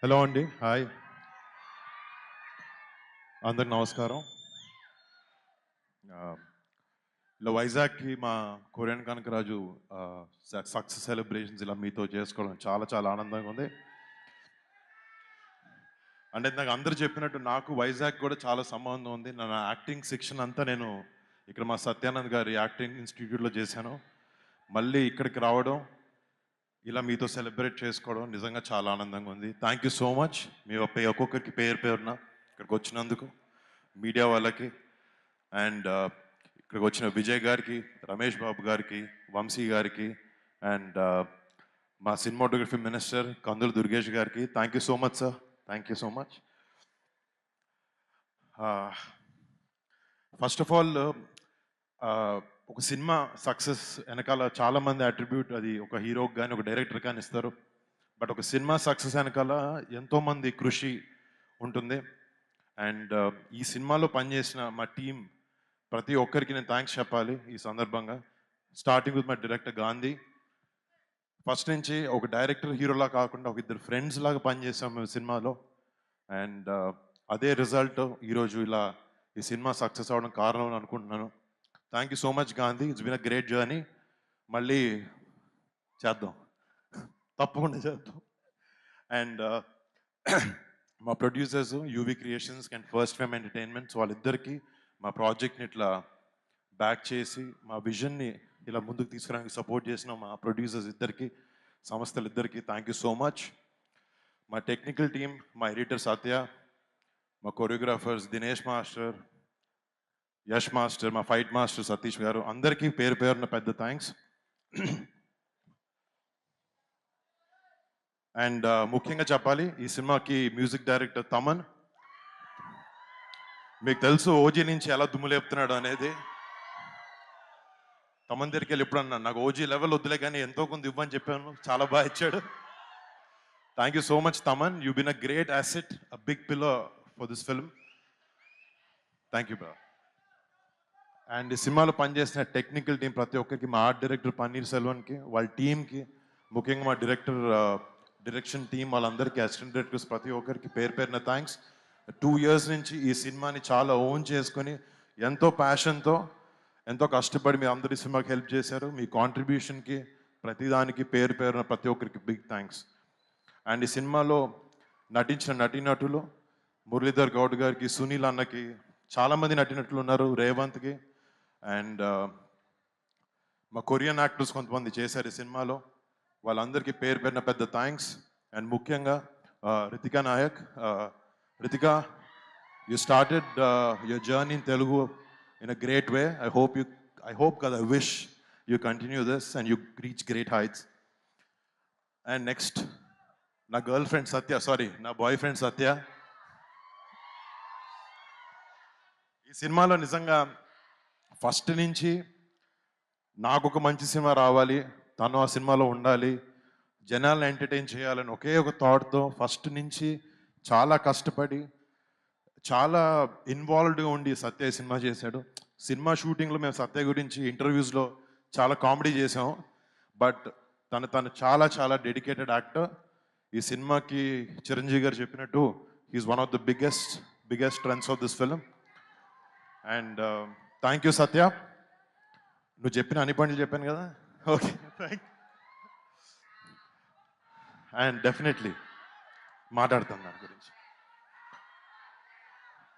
Hello అండి. Hi. అందరికి నమస్కారం. ఆహ్, ఇలా వైజాగ్‌కి మా కొరియన్ కనకరాజు సక్సెస్ సెలబ్రేషన్స్ ఇలా మీతో చేసుకోవడం చాలా చాలా ఆనందంగా ఉంది. అంటే ఇందాక అందరూ చెప్పినట్టు నాకు వైజాగ్ కూడా చాలా సంబంధం ఉంది. నా యాక్టింగ్ శిక్షణ అంతా నేను ఇక్కడ మా సత్యానంద్ గారి యాక్టింగ్ ఇన్‌స్టిట్యూట్‌లో చేశాను. మళ్ళీ ఇక్కడికి రావడం, ఇలా మీతో సెలబ్రేట్ చేసుకోవడం నిజంగా చాలా ఆనందంగా ఉంది. Thank you so much. మీ ఒక్కొక్కరికి పేరు పేరున ఇక్కడికి వచ్చినందుకు, మీడియా వాళ్ళకి అండ్ ఇక్కడికి వచ్చిన విజయ్ గారికి, రమేష్ బాబు గారికి, వంశీ గారికి అండ్ మా సినిమాటోగ్రఫీ మినిస్టర్ కందులు దుర్గేష్ గారికి thank you so much sir. Thank you so much. First of all ఒక సినిమా సక్సెస్ వెనకాల చాలామంది అట్రిబ్యూట్ అది ఒక హీరోకి కానీ ఒక డైరెక్టర్ కానీ ఇస్తారు. బట్ ఒక సినిమా సక్సెస్ వెనకాల ఎంతోమంది కృషి ఉంటుంది. అండ్ ఈ సినిమాలో పనిచేసిన మా టీం ప్రతి ఒక్కరికి నేను థ్యాంక్స్ చెప్పాలి ఈ సందర్భంగా. Starting with my director Gandhi. First నుంచి ఒక డైరెక్టర్ హీరోలా కాకుండా ఒక ఇద్దరు ఫ్రెండ్స్ లాగా పనిచేసాం మేము సినిమాలో. అండ్ అదే రిజల్ట్ ఈరోజు ఇలా ఈ సినిమా సక్సెస్ అవ్వడం కారణం అని అనుకుంటున్నాను. Thank you so much Gandhi. It's been a great journey. మళ్ళీ చేద్దాం, తప్పకుండా చేద్దాం. అండ్ మా producers UV creations and first fame entertainments వాళ్ళిద్దరికీ మా ప్రాజెక్ట్ని ఇట్లా బ్యాక్ చేసి మా విజన్ని ఇలా ముందుకు తీసుకురావడానికి సపోర్ట్ చేసిన మా ప్రొడ్యూసర్స్ ఇద్దరికి, సంస్థలు ఇద్దరికి థ్యాంక్ యూ సో మచ్. మా టెక్నికల్ టీమ్, మా ఎడిటర్ సత్య, మా choreographers Dinesh master, Yash master, మా ఫైట్ మాస్టర్ సతీష్ గారు, అందరికీ పేరు పేరున పెద్ద థ్యాంక్స్. అండ్ ముఖ్యంగా చెప్పాలి, ఈ సినిమాకి మ్యూజిక్ డైరెక్టర్ తమన్. మీకు తెలుసు ఓజీ నుంచి ఎలా దుమ్ము లేపుతున్నాడు అనేది. తమన్ దగ్గరికి వెళ్ళి ఎప్పుడు అన్నాను, నాకు ఓజీ లెవెల్ వద్దులే కానీ ఎంతో కొంత ఇవ్వని చెప్పాను, చాలా బాగా ఇచ్చాడు. Thank you so much Thaman. You bin a great asset, a big pillar for this film. Thank you bro. And ఈ సినిమాలో పనిచేసిన టెక్నికల్ టీం ప్రతి ఒక్కరికి, మా ఆర్ట్ డైరెక్టర్ పన్నీర్ సెల్వన్కి, వాళ్ళ టీంకి, ముఖ్యంగా మా డైరెక్షన్ టీం వాళ్ళందరికీ, అసిస్టెంట్ డైరెక్టర్స్ ప్రతి ఒక్కరికి పేరు పేరున థ్యాంక్స్. 2 years నుంచి ఈ సినిమాని చాలా ఓన్ చేసుకొని ఎంతో ప్యాషన్తో ఎంతో కష్టపడి మీ అందరి సినిమాకి హెల్ప్ చేశారు. మీ కాంట్రిబ్యూషన్కి ప్రతిదానికి పేరు పేరున ప్రతి ఒక్కరికి బిగ్ థ్యాంక్స్. అండ్ ఈ సినిమాలో నటించిన నటీనటులు మురళీధర్ గౌడ్ గారికి, సునీల్ అన్నకి, చాలామంది నటినట్లు ఉన్నారు, రేవంత్కి. అండ్ మా కొరియన్ యాక్టర్స్ కొంతమంది చేశారు ఈ సినిమాలో, వాళ్ళందరికీ పేరు పేరున పెద్ద థ్యాంక్స్. అండ్ ముఖ్యంగా Ritika Nayak. Ritika, you started your journey in Telugu in a great way. I hope God, I wish you continue this and you reach great heights. And next, నా గర్ల్ఫ్రెండ్ సత్య, సారీ నా బాయ్ ఫ్రెండ్ సత్య. ఈ సినిమాలో నిజంగా ఫస్ట్ నుంచి నాకు ఒక మంచి సినిమా రావాలి, తను ఆ సినిమాలో ఉండాలి, జనాలను ఎంటర్టైన్ చేయాలని ఒకే ఒక థాట్తో ఫస్ట్ నుంచి చాలా కష్టపడి చాలా ఇన్వాల్వ్డ్గా ఉండి సత్య సినిమా చేశాడు. సినిమా షూటింగ్లో మేము సత్య గురించి ఇంటర్వ్యూస్లో చాలా కామెడీ చేసాం. బట్ తను చాలా చాలా డెడికేటెడ్ యాక్టర్. ఈ సినిమాకి చిరంజీవి గారు చెప్పినట్టు he's one of the biggest strengths of this film. And thank you Satya. నువ్వు చెప్పిన అన్ని పనులు చెప్పాను కదా, ఓకే థ్యాంక్. అండ్ డెఫినెట్లీ మాట్లాడతాను దాని గురించి.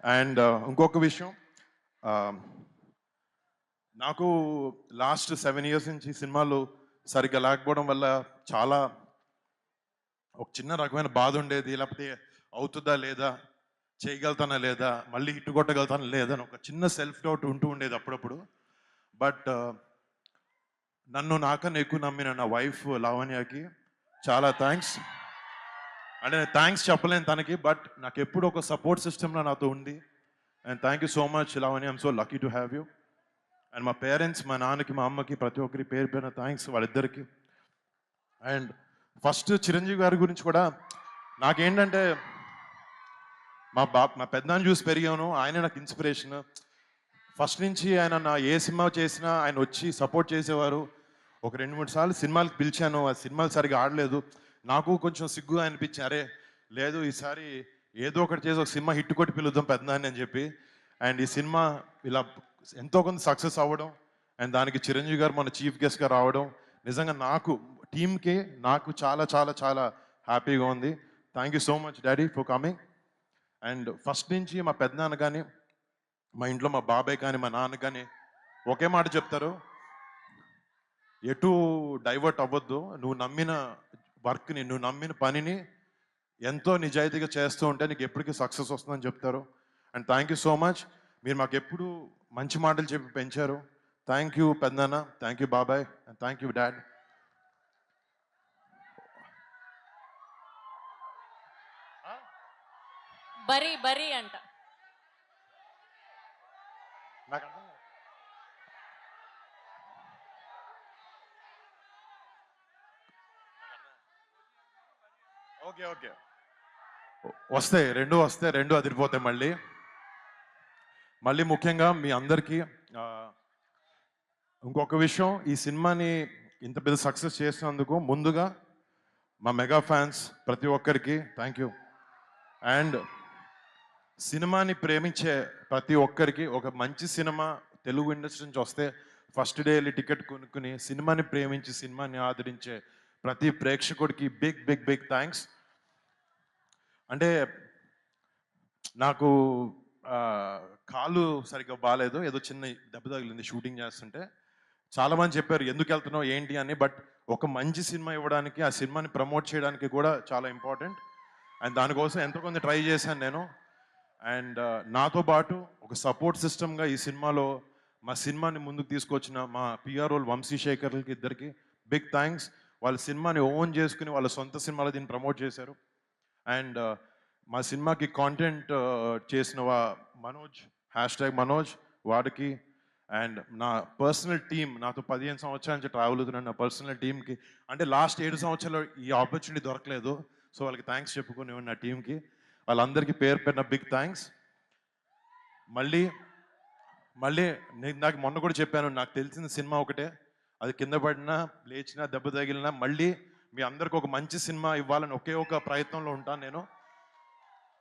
అండ్ ఇంకొక విషయం, నాకు లాస్ట్ 7 years నుంచి సినిమాలు సరిగ్గా లేకపోవడం వల్ల చాలా ఒక చిన్న రకమైన బాధ ఉండేది. లేకపోతే అవుతుందా లేదా, చేయగలుగుతానా లేదా, మళ్ళీ హిట్ కొట్టగలుగుతానా లేదా అని ఒక చిన్న సెల్ఫ్ డౌట్ ఉంటూ ఉండేది అప్పుడప్పుడు. బట్ నన్ను నాకన్నా ఎక్కువ నమ్మిన నా వైఫ్ లావణ్యకి చాలా థ్యాంక్స్. అంటే నేను థ్యాంక్స్ చెప్పలేను తనకి, బట్ నాకు ఎప్పుడు ఒక సపోర్ట్ సిస్టమ్లో నాతో ఉంది. And thank you so much Lavanya, I'm so lucky to have you. And మా పేరెంట్స్, మా నాన్నకి, మా అమ్మకి, ప్రతి ఒక్కరి పేరు పేరున థ్యాంక్స్ వాళ్ళిద్దరికి. అండ్ ఫస్ట్ చిరంజీవి గారి గురించి కూడా నాకేంటంటే, మా పెద్దనాన్ని చూసి పెరిగాను, ఆయన నాకు ఇన్స్పిరేషన్. ఫస్ట్ నుంచి ఆయన నా ఏ సినిమా చేసినా ఆయన వచ్చి సపోర్ట్ చేసేవారు. ఒక 2-3 సార్లు సినిమాలకు పిలిచాను, ఆ సినిమాలు సరిగా ఆడలేదు, నాకు కొంచెం సిగ్గుగా అనిపించి, అరే లేదు ఈసారి ఏదో ఒకటి చేసి ఒక సినిమా హిట్ కొట్టి పిలుద్దాం పెద్దనాన్ని అని చెప్పి. అండ్ ఈ సినిమా ఇలా ఎంతో కొంత సక్సెస్ అవ్వడం అండ్ దానికి చిరంజీవి గారు మన చీఫ్ గెస్ట్గా రావడం నిజంగా నాకు టీమ్కి నాకు చాలా చాలా చాలా హ్యాపీగా ఉంది. Thank you so much daddy for coming. And first నుంచి మా పెద్దనాన్న కానీ మా ఇంట్లో మా బాబాయ్ కానీ మా నాన్న కానీ ఒకే మాట చెప్తారు, ఎటు డైవర్ట్ అవ్వద్దు, నువ్వు నమ్మిన వర్క్ని నువ్వు నమ్మిన పనిని ఎంతో నిజాయితీగా చేస్తూ ఉంటే నీకు ఎప్పటికీ సక్సెస్ వస్తుందని చెప్తారు. And thank you so much, మీరు మాకు ఎప్పుడు మంచి మాటలు చెప్పి పెంచారు. థ్యాంక్ యూ పెద్దనాన్న, థ్యాంక్ యూ బాబాయ్, అండ్ థ్యాంక్ యూ డాడ్. బరీ బరీ అంట. నాకు అర్థం కాదు. ఓకే ఓకే, వస్తాయి రెండు అదిరిపోతాయి. మళ్ళీ ముఖ్యంగా మీ అందరికీ ఇంకొక విషయం, ఈ సినిమాని ఇంత పెద్ద సక్సెస్ చేసినందుకు ముందుగా మా మెగా ఫ్యాన్స్ ప్రతి ఒక్కరికి థ్యాంక్ యూ. అండ్ సినిమాని ప్రేమించే ప్రతి ఒక్కరికి ఒక మంచి సినిమా తెలుగు ఇండస్ట్రీ నుంచి వస్తే ఫస్ట్ డే వెళ్ళి టికెట్ కొనుక్కుని సినిమాని ప్రేమించి సినిమాని ఆదరించే ప్రతి ప్రేక్షకుడికి బిగ్ బిగ్ బిగ్ థ్యాంక్స్. అంటే నాకు కాలు సరిగ్గా బాగాలేదు, ఏదో చిన్న దెబ్బ తగిలింది షూటింగ్ చేస్తుంటే. చాలామంది చెప్పారు ఎందుకు వెళ్తున్నావు ఏంటి అని, బట్ ఒక మంచి సినిమా ఇవ్వడానికి ఆ సినిమాని ప్రమోట్ చేయడానికి కూడా చాలా ఇంపార్టెంట్. అండ్ దానికోసం ఎంతో కొంత ట్రై చేశాను నేను. అండ్ నాతో పాటు ఒక సపోర్ట్ సిస్టమ్గా ఈ సినిమాలో మా సినిమాని ముందుకు తీసుకొచ్చిన మా పిఆర్ఓలు వంశీశేఖర్లకి ఇద్దరికి బిగ్ థ్యాంక్స్. వాళ్ళ సినిమాని ఓన్ చేసుకుని వాళ్ళ సొంత సినిమాలో దీన్ని ప్రమోట్ చేశారు. అండ్ మా సినిమాకి కాంటెంట్ చేసిన మనోజ్ #మనోజ్ వాడికి, అండ్ నా పర్సనల్ టీమ్, నాతో 15 సంవత్సరాల నుంచి ట్రావెల్ అవుతున్నాను, నా పర్సనల్ టీమ్కి, అంటే లాస్ట్ 7 సంవత్సరాలు ఈ ఆపర్చునిటీ దొరకలేదు, సో వాళ్ళకి థ్యాంక్స్ చెప్పుకుని నా టీంకి వాళ్ళందరికీ పేరు పెట్టిన బిగ్ థ్యాంక్స్. మళ్ళీ నేను నాకు మొన్న కూడా చెప్పాను, నాకు తెలిసిన సినిమా ఒకటే, అది కింద పడినా లేచినా దెబ్బ తగిలినా మళ్ళీ మీ అందరికి ఒక మంచి సినిమా ఇవ్వాలని ఒకే ఒక ప్రయత్నంలో ఉంటాను నేను.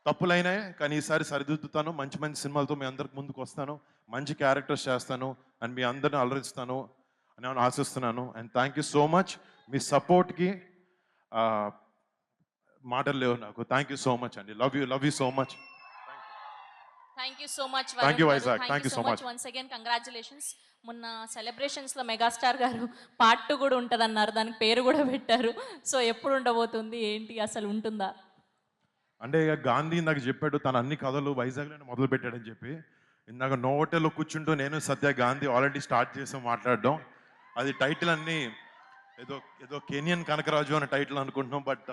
తప్పులైనాయి కానీ ఈసారి సరిదిద్దుతాను, మంచి మంచి సినిమాలతో మీ అందరికి ముందుకు వస్తాను, మంచి క్యారెక్టర్స్ చేస్తాను అండ్ మీ అందరిని అలరిస్తాను అని నేను ఆశిస్తున్నాను. And thank you so much, మీ సపోర్ట్కి మాటలు లేవు నాకు. థ్యాంక్ యూ సో మచ్ అండి, love you so much. Thank you so much. Thank you Vizag, thank you so much. Once again congratulations. మొన్న సెలబ్రేషన్స్లో మెగాస్టార్ గారు పార్ట్ 2 కూడా ఉంటుంది అన్నారు, దానికి పేరు కూడా పెట్టారు. సో ఎప్పుడు ఉండబోతుంది ఏంటి, అసలు ఉంటుందా? అంటే ఇక గాంధీ ఇందాక చెప్పాడు తన అన్ని కథలు వైజాగ్లోనే మొదలు పెట్టాడని చెప్పి. ఇందాక నోవోటెల్లో కూర్చుంటూ నేను సత్య గాంధీ ఆల్రెడీ స్టార్ట్ చేసాం మాట్లాడడం. అది టైటిల్ అన్ని ఏదో కెనియన్ కనకరాజు అనే టైటిల్ అనుకుంటున్నాం, బట్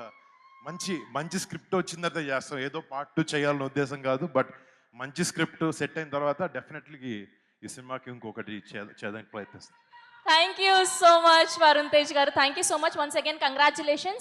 మంచి స్క్రిప్ట్ వచ్చిన తర్వాత చేస్తాం. ఏదో పార్ట్ 2 చేయాలన్న ఉద్దేశం కాదు, బట్ మంచి స్క్రిప్ట్ సెట్ అయిన తర్వాత డెఫినెట్లీ ఈ సినిమాకి ఇంకొకటి చేయడానికి ప్రయత్నిస్తాం. Thank you so much Varun Tej గారు. Thank you so much once again congratulations.